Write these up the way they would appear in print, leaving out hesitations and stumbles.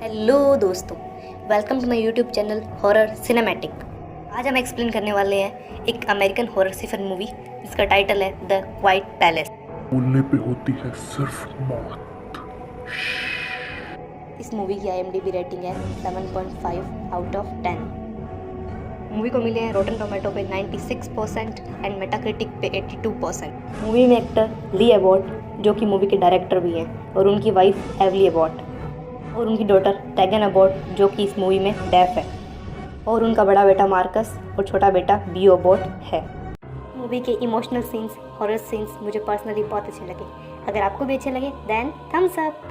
Hello दोस्तों, welcome to my YouTube channel horror cinematic. आज हम एक्सप्लेन करने वाले हैं एक अमेरिकन हॉरर सिफर मूवी जिसका टाइटल है द वाइट पैलेस। बोलने पे होती है सिर्फ मौत। इस मूवी की IMDb रेटिंग है 7.5 आउट ऑफ 10। मूवी को मिले हैं रॉटन टोमेटो पे 96% एंड मेटाक्रिटिक पे 82%। मूवी में एक्टर ली एबॉट जो कि मूवी के डायरेक्टर भी हैं, और उनकी वाइफ एवली एबॉट, और उनकी डॉटर टैगन अबॉट जो कि इस मूवी में डेफ है, और उनका बड़ा बेटा मार्कस और छोटा बेटा बियो अबॉट है। मूवी के इमोशनल सीन्स, हॉरर सीन्स मुझे पर्सनली बहुत अच्छे लगे। अगर आपको भी अच्छे लगे देन थम्स अप।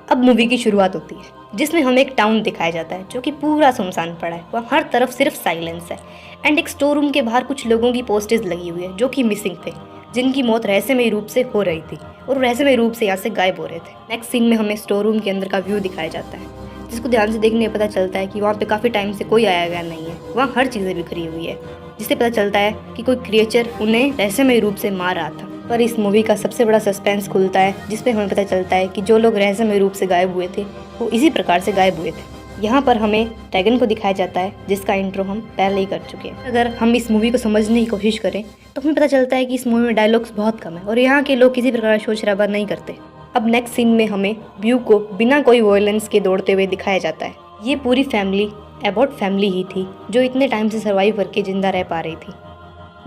अब मूवी की शुरुआत होती है जिसमें हमें एक टाउन दिखाया जाता है जो कि पूरा सुनसान पड़ा है। वहाँ हर तरफ सिर्फ साइलेंस है एंड एक स्टोर रूम के बाहर कुछ लोगों की पोस्टर्स लगी हुई है जो कि मिसिंग थे, जिनकी मौत रहस्यमय रूप से हो रही थी और रहस्यमय रूप से यहाँ से गायब हो रहे थे। नेक्स्ट सीन में हमें स्टोर रूम के अंदर का व्यू दिखाया जाता है जिसको ध्यान से देखने पता चलता है कि वहाँ पे काफ़ी टाइम से कोई आया गया नहीं है। वहाँ हर चीज़ें बिखरी हुई है जिससे पता चलता है कि कोई क्रिएचर उन्हें रहस्यमय रूप से मार रहा था। पर इस मूवी का सबसे बड़ा सस्पेंस खुलता है जिसपे हमें पता चलता है कि जो लोग रहस्यमय रूप से गायब हुए थे वो इसी प्रकार से गायब हुए थे। यहाँ पर हमें टैगन को दिखाया जाता है जिसका इंट्रो हम पहले ही कर चुके हैं। अगर हम इस मूवी को समझने की कोशिश करें तो हमें पता चलता है कि इस मूवी में डायलॉग्स बहुत कम है और यहाँ के लोग किसी प्रकार का शोर शराबा नहीं करते। अब नेक्स्ट सीन में हमें व्यू को बिना कोई वायलेंस के दौड़ते हुए दिखाया जाता है। ये पूरी फैमिली एबॉट फैमिली ही थी जो इतने टाइम से सर्वाइव करके जिंदा रह पा रही थी,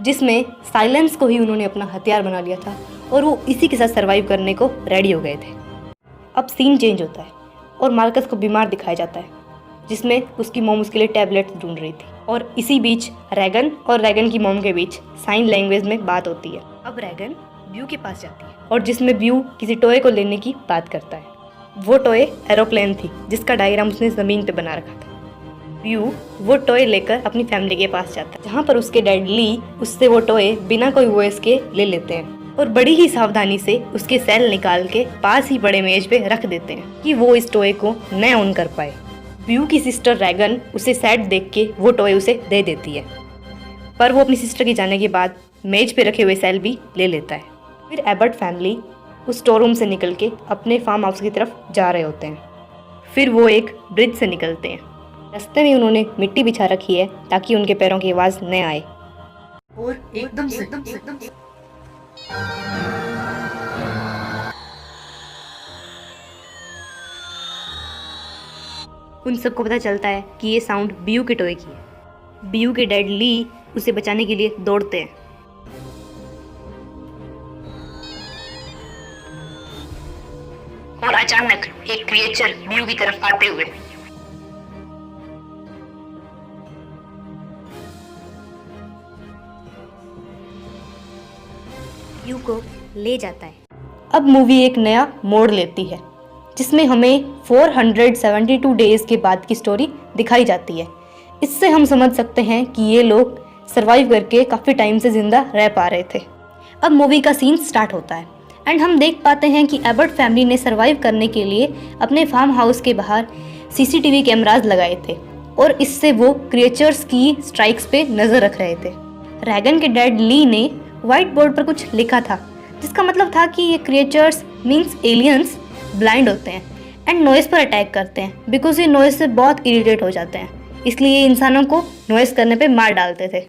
जिसमें साइलेंस को ही उन्होंने अपना हथियार बना लिया था और वो इसी के साथ सर्वाइव करने को रेडी हो गए थे। अब सीन चेंज होता है और मार्कस को बीमार दिखाया जाता है जिसमें उसकी मॉम उसके लिए टैबलेट्स ढूंढ रही थी, और इसी बीच रैगन और रैगन की मॉम के बीच साइन लैंग्वेज में बात होती है। अब रैगन ब्यू के पास जाती है और जिसमें ब्यू किसी टॉय को लेने की बात करता है। वो टॉय एरोप्लेन थी जिसका डायग्राम उसने ज़मीन पे बना रखा था। ब्यू वो टॉय लेकर अपनी फैमिली के पास जाता है जहाँ पर उसके डैड ली उससे वो टॉय बिना कोई वॉइस के ले लेते हैं और बड़ी ही सावधानी से उसके सेल निकाल के पास ही बड़े मेज पे रख देते हैं कि वो इस टॉय को न ऑन कर पाए। ब्यू की सिस्टर रैगन उसे सैड देख के वो टॉय उसे दे देती है, पर वो अपनी सिस्टर के जाने के बाद मेज पे रखे हुए सेल भी ले लेता है। फिर एबर्ट फैमिली उस स्टोर रूम से निकल के अपने फार्म हाउस की तरफ जा रहे होते हैं। फिर वो एक ब्रिज से निकलते हैं। रास्ते में उन्होंने मिट्टी बिछा रखी है ताकि उनके पैरों की आवाज़ न आए, और एकदम से उन सबको पता चलता है कि ये साउंड बियू के टॉय की है। बियू के डैड ली उसे बचाने के लिए दौड़ते हैं और अचानक एक क्रिएचर बियू की तरफ आते हुए बियू को ले जाता है। अब मूवी एक नया मोड़ लेती है जिसमें हमें 472 डेज के बाद की स्टोरी दिखाई जाती है। इससे हम समझ सकते हैं कि ये लोग सरवाइव करके काफ़ी टाइम से ज़िंदा रह पा रहे थे। अब मूवी का सीन स्टार्ट होता है एंड हम देख पाते हैं कि एबर्ट फैमिली ने सरवाइव करने के लिए अपने फार्म हाउस के बाहर CCTV कैमराज लगाए थे और इससे वो क्रिएचर्स की स्ट्राइक्स पे नज़र रख रहे थे। रैगन के डैड ली ने व्हाइट बोर्ड पर कुछ लिखा था जिसका मतलब था कि ये क्रिएचर्स मीन्स एलियंस ब्लाइंड होते हैं एंड नॉइस पर अटैक करते हैं बिकॉज ये नॉइस से बहुत इरिटेट हो जाते हैं, इसलिए ये इंसानों को नॉइस करने पे मार डालते थे।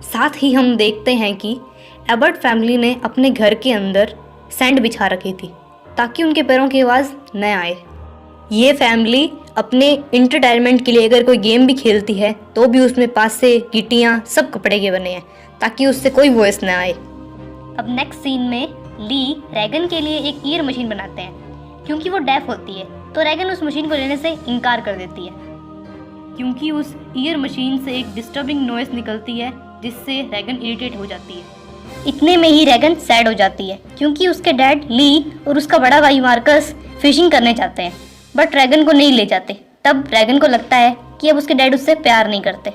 साथ ही हम देखते हैं कि एबर्ट फैमिली ने अपने घर के अंदर सैंड बिछा रखी थी ताकि उनके पैरों की आवाज़ न आए। ये फैमिली अपने इंटरटेनमेंट के लिए अगर कोई गेम भी खेलती है तो भी उसमें पास से गिट्टियाँ सब कपड़े के बने हैं ताकि उससे कोई वॉइस न आए। अब नेक्स्ट सीन में ली रैगन के लिए एक ईयर मशीन बनाते हैं क्योंकि वो डेफ होती है, तो रैगन उस मशीन को लेने से इनकार कर देती है क्योंकि उस ईयर मशीन से एक डिस्टर्बिंग नॉइस निकलती है जिससे रैगन इरिटेट हो जाती है। इतने में ही रैगन सैड हो जाती है क्योंकि उसके डैड ली और उसका बड़ा भाई मार्कस फिशिंग करने जाते हैं बट रैगन को नहीं ले जाते। तब रैगन को लगता है कि अब उसके डैड उससे प्यार नहीं करते।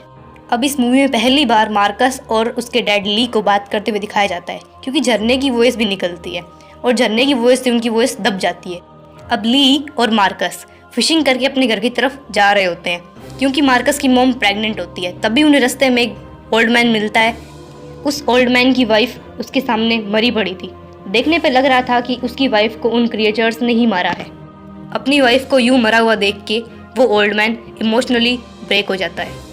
अब इस मूवी में पहली बार मार्कस और उसके डैड ली को बात करते हुए दिखाया जाता है क्योंकि झरने की वॉइस भी निकलती है और झरने की वॉइस से उनकी वॉइस दब जाती है। अब ली और मार्कस फिशिंग करके अपने घर की तरफ जा रहे होते हैं क्योंकि मार्कस की मॉम प्रेग्नेंट होती है। तभी उन्हें रास्ते में एक ओल्ड मैन मिलता है उस ओल्ड मैन की वाइफ उसके सामने मरी पड़ी थी। देखने पे लग रहा था कि उसकी वाइफ को उन क्रिएचर्स ने ही मारा है। अपनी वाइफ को यूं मरा हुआ देख के वो ओल्ड मैन इमोशनली ब्रेक हो जाता है।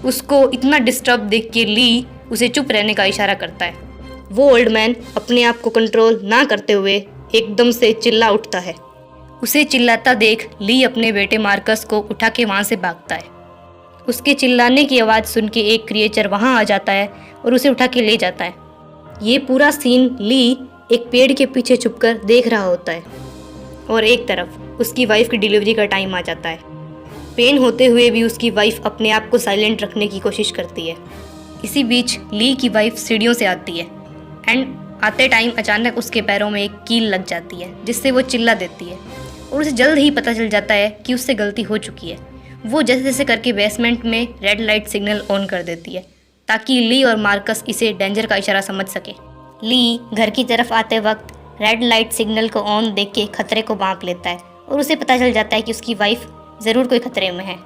उसको इतना डिस्टर्ब देख के ली उसे चुप रहने का इशारा करता है। वो ओल्ड मैन अपने आप को कंट्रोल ना करते हुए एकदम से चिल्ला उठता है। उसे चिल्लाता देख ली अपने बेटे मार्कस को उठा के वहाँ से भागता है। उसके चिल्लाने की आवाज़ सुन के एक क्रिएचर वहाँ आ जाता है और उसे उठा के ले जाता है। ये पूरा सीन ली एक पेड़ के पीछे छुपकर देख रहा होता है और एक तरफ उसकी वाइफ की डिलीवरी का टाइम आ जाता है। पेन होते हुए भी उसकी वाइफ अपने आप को साइलेंट रखने की कोशिश करती है। इसी बीच ली की वाइफ सीढ़ियों से आती है एंड आते टाइम अचानक उसके पैरों में एक कील लग जाती है जिससे वो चिल्ला देती है और उसे जल्द ही पता चल जाता है कि उससे गलती हो चुकी है। वो जैसे जैसे करके बेसमेंट में रेड लाइट सिग्नल ऑन कर देती है ताकि ली और मार्कस इसे डेंजर का इशारा समझ सके। ली घर की तरफ आते वक्त रेड लाइट सिग्नल को ऑन देख के खतरे को भांप लेता है और उसे पता चल जाता है कि उसकी वाइफ ज़रूर कोई खतरे में है।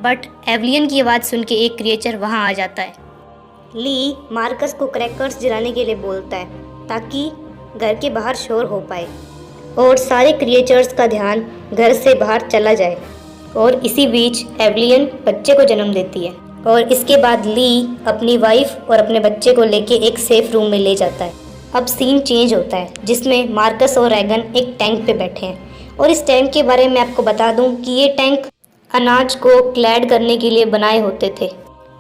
बट एवलियन की आवाज़ सुन के एक क्रिएचर वहाँ आ जाता है। ली मार्कस को क्रैकर्स जलाने के लिए बोलता है ताकि घर के बाहर शोर हो पाए और सारे क्रिएचर्स का ध्यान घर से बाहर चला जाए। और इसी बीच एवलियन बच्चे को जन्म देती है और इसके बाद ली अपनी वाइफ और अपने बच्चे को लेके एक सेफ रूम में ले जाता है। अब सीन चेंज होता है जिसमें मार्कस और रैगन एक टैंक पे बैठे हैं और इस टैंक के बारे में आपको बता दूं कि ये टैंक अनाज को क्लैड करने के लिए बनाए होते थे।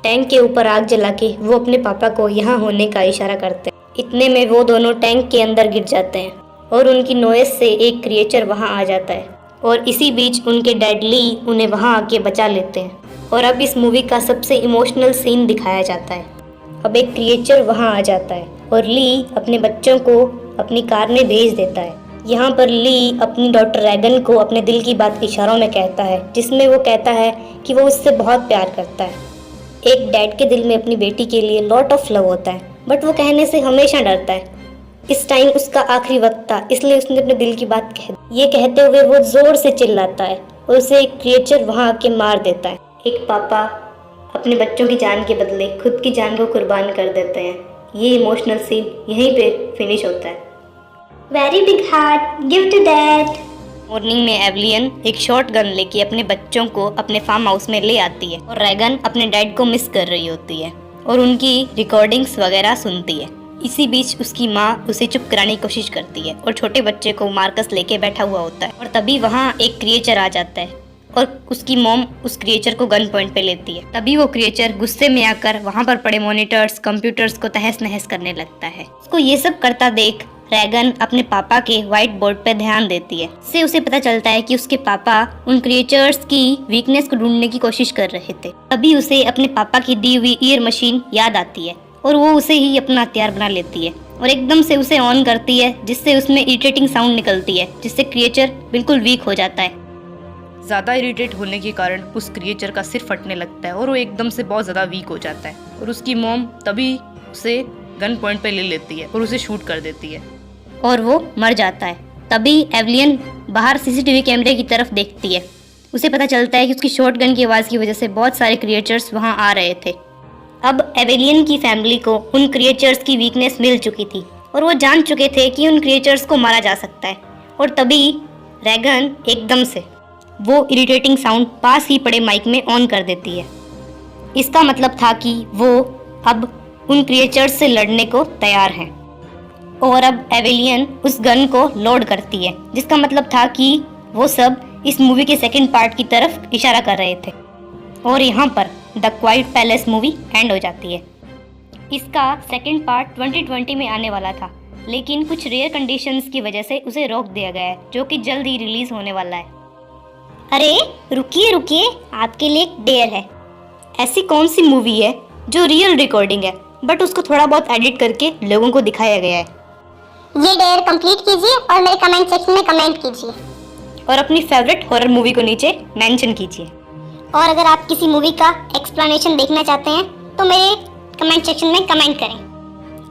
टैंक के ऊपर आग जला के वो अपने पापा को यहाँ होने का इशारा करते हैं। इतने में वो दोनों टैंक के अंदर गिर जाते हैं और उनकी नॉइज़ से एक क्रिएचर वहाँ आ जाता है और इसी बीच उनके डैड ली उन्हें वहाँ आके बचा लेते हैं। और अब इस मूवी का सबसे इमोशनल सीन दिखाया जाता है। अब एक क्रिएचर वहाँ आ जाता है और ली अपने बच्चों को अपनी कार में भेज देता है। यहाँ पर ली अपनी डॉटर रैगन को अपने दिल की बात इशारों में कहता है जिसमें वो कहता है कि वो उससे बहुत प्यार करता है। एक डैड के दिल में अपनी बेटी के लिए लॉट ऑफ लव होता है बट वो कहने से हमेशा डरता है। इस टाइम उसका आखिरी वक्त था इसलिए उसने अपने दिल की बात कह दी। ये कहते हुए वो जोर से चिल्लाता है और उसे एक क्रिएचर वहाँ आके मार देता है। एक पापा अपने बच्चों की जान के बदले खुद की जान को कुर्बान कर देते हैं। ये इमोशनल सीन यहीं पे फिनिश होता है। Very big heart give to dad. Morning में एवलियन एक शॉर्ट गन लेके अपने बच्चों को अपने फार्म हाउस में ले आती है और रैगन अपने डैड को मिस कर रही होती है और उनकी रिकॉर्डिंग्स वगैरह सुनती है। इसी बीच उसकी माँ उसे चुप कराने की कोशिश करती है और छोटे बच्चे को मार्कस लेके बैठा हुआ होता है और तभी वहाँ एक क्रिएचर आ जाता है और उसकी मॉम उस क्रिएचर को गन पॉइंट पे लेती है। तभी वो क्रिएचर गुस्से में आकर वहाँ पर पड़े मॉनिटर्स कंप्यूटर्स को तहस नहस करने लगता है। उसको ये सब करता देख रैगन अपने पापा के व्हाइट बोर्ड पे ध्यान देती है। इससे उसे पता चलता है कि उसके पापा उन क्रिएचर्स की वीकनेस को ढूंढने की कोशिश कर रहे थे। तभी उसे अपने पापा की दी हुई ईयर मशीन याद आती है और वो उसे ही अपना हथियार बना लेती है और एकदम से उसे ऑन करती है जिससे उसमें इरिटेटिंग साउंड निकलती है जिससे क्रिएचर बिल्कुल वीक हो जाता है। ज़्यादा इरिटेट होने के कारण उस क्रिएचर का सिर फटने लगता है और वो एकदम से बहुत ज़्यादा वीक हो जाता है और उसकी मॉम तभी उसे गन पॉइंट पे ले लेती है और उसे शूट कर देती है और वो मर जाता है। तभी एवलियन बाहर सीसीटीवी कैमरे की तरफ देखती है। उसे पता चलता है कि उसकी शॉट गन की आवाज़ की वजह से बहुत सारे क्रिएचर्स वहाँ आ रहे थे। अब एवेलियन की फैमिली को उन क्रिएचर्स की वीकनेस मिल चुकी थी और वो जान चुके थे कि उन क्रिएचर्स को मारा जा सकता है। और तभी रैगन एकदम से वो इरिटेटिंग साउंड पास ही पड़े माइक में ऑन कर देती है। इसका मतलब था कि वो अब उन क्रिएचर्स से लड़ने को तैयार हैं और अब एवेलियन उस गन को लोड करती है जिसका मतलब था कि वो सब इस मूवी के सेकंड पार्ट की तरफ इशारा कर रहे थे। और यहाँ पर the quite palace movie and हो जाती है। इसका सेकंड पार्ट 2020 में आने वाला था लेकिन कुछ रेयर कंडीशंस की वजह से उसे रोक दिया गया है जो कि जल्द ही रिलीज होने वाला है। अरे रुकिए रुकिए, आपके लिए एक डेयर है। ऐसी कौन सी मूवी है जो रियल रिकॉर्डिंग है बट उसको थोड़ा बहुत एडिट करके लोगों को दिखाया गया है? ये डेयर कंप्लीट कीजिए और मेरे कमेंट सेक्शन में कमेंट कीजिए और अपनी फेवरेट हॉरर मूवी को नीचे मेंशन कीजिए। और अगर आप किसी मूवी का एक्सप्लेनेशन देखना चाहते हैं तो मेरे कमेंट सेक्शन में कमेंट करें।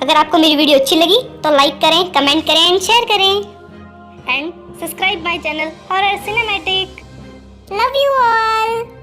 अगर आपको मेरी वीडियो अच्छी लगी तो लाइक करें, कमेंट करें एंड शेयर करें। And subscribe my channel horror cinematic. Love you all.